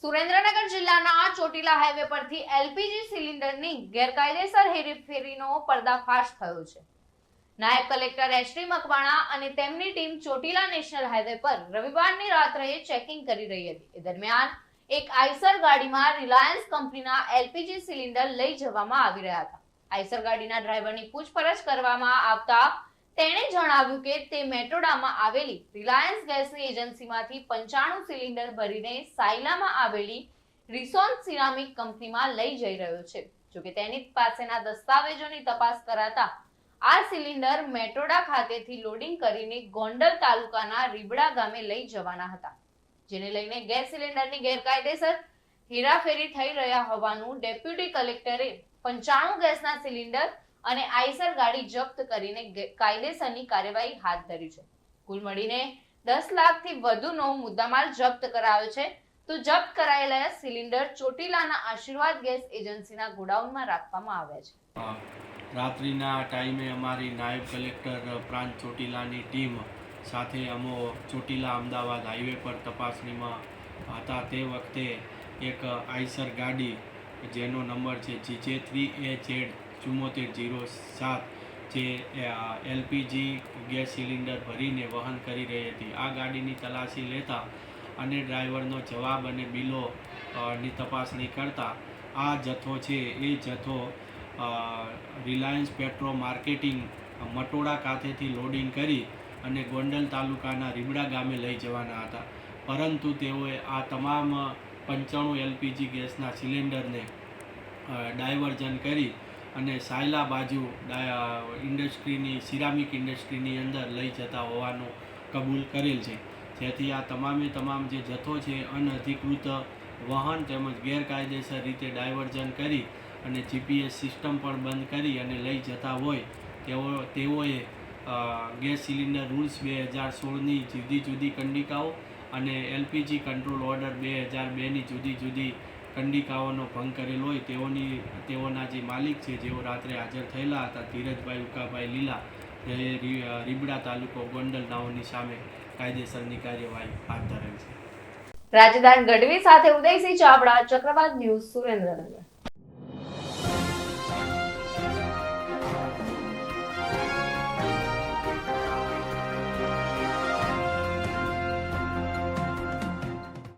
સુરેન્દ્રનગર જિલ્લાના ચોટીલા હાઈવે પરથી એલપીજી સિલિન્ડરની ગેરકાયદેસર હેરાફેરીનો પર્દાફાશ થયો છે. નાયબ કલેક્ટર એચ.ડી. મકવાણા અને તેમની ટીમ ચોટીલા નેશનલ હાઈવે પર રવિવારની રાત્રે ચેકિંગ કરી રહી હતી. એ દરમિયાન એક આઈસર ગાડીમાં રિલાયન્સ કંપનીના એલપીજી સિલિન્ડર લઈ જવામાં આવી રહ્યા હતા. આઈસર ગાડીના ડ્રાઈવરની પૂછપરછ કરવામાં આવતા તેણે જણાવ્યું કે તે મેટ્રોડામાં આવેલી રિલાયન્સ ગેસની એજન્સીમાંથી 95 સિલિન્ડર ભરીને સાયલામાં આવેલી રિસોન સિરામિક કંપનીમાં લઈ જઈ રહ્યો છે. જોકે તેની પાસેના દસ્તાવેજોની તપાસ કરાતા આ સિલિન્ડર મેટ્રોડા ખાતેથી લોડિંગ કરીને ગોંડલ તાલુકાના રીબડા ગામે લઈ જવાના હતા, જેને લઈને ગેસ સિલિન્ડરની ગેરકાયદેસર હેરાફેરી થઈ રહ્યા હોવાનું ડેપ્યુટી કલેક્ટરે 95 ગેસના સિલિન્ડર અને આઈસર ગાડી જપ્ત કરીને કાયદેસરની કાર્યવાહી હાથ ધરી છે. કુલ મળીને 10 લાખથી વધુનો મુદ્દામાલ જપ્ત કરાયો છે. તો જપ્ત કરાયેલા સિલિન્ડર ચોટીલાના આશીર્વાદ ગેસ એજન્સીના ગોડાઉનમાં રાખવામાં આવ્યા છે. રાત્રિના ટાઈમે અમારી નાયબ કલેક્ટર પ્રાંત ચોટીલાની ટીમ સાથે અમો ચોટીલા અમદાવાદ હાઈવે પર તપાસણીમાં હતા. તે વખતે એક આઈસર ગાડી જેનો નંબર છે GJ3AZ 7407 જે એલપીજી ગેસ સિલિન્ડર ભરીને વહન કરી રહી હતી. આ ગાડીની તલાશી લેતા અને ડ્રાઈવરનો જવાબ અને બિલોની તપાસણી કરતા આ જથ્થો છે એ જથ્થો રિલાયન્સ પેટ્રો માર્કેટિંગ મટોડા ખાતેથી લોડિંગ કરી અને ગોંડલ તાલુકાના રીબડા ગામે લઈ જવાના હતા. પરંતુ તેઓએ આ તમામ 95 એલપીજી ગેસના સિલિન્ડરને ડાયવર્ઝન કરી અને સાયલા બાજુ ઇન્ડસ્ટ્રીની સિરામિક ઇન્ડસ્ટ્રીની અંદર લઈ જતા હોવાનું કબૂલ કરેલ છે. જેથી આ તમામ જે જથ્થો છે અનઅધિકૃત વાહન તેમજ ગેરકાયદેસર રીતે ડાયવર્ઝન કરી અને જીપીએસ સિસ્ટમ પણ બંધ કરી અને લઈ જતા હોય તેઓએ ગેસ સિલિન્ડર રૂલ્સ 2016ની જુદી કંડિકાઓ અને એલપીજી કંટ્રોલ ઓર્ડર 2002ની જુદી કંડિકાઓનો ભંગ કરેલ હોય તેઓના જે માલિક છે, જેઓ રાત્રે હાજર થયેલા હતા, ધીરજભાઈ ઉકાભાઈ લીલા, રીબડા તાલુકો ગોંડલ નાઓની સામે કાયદેસરની કાર્યવાહી હાથ ધરેલ છે. રાજદાન ગઢવી સાથે ઉદયસિંહ ચાવડા, ચક્રવાત ન્યૂઝ, સુરેન્દ્રનગર.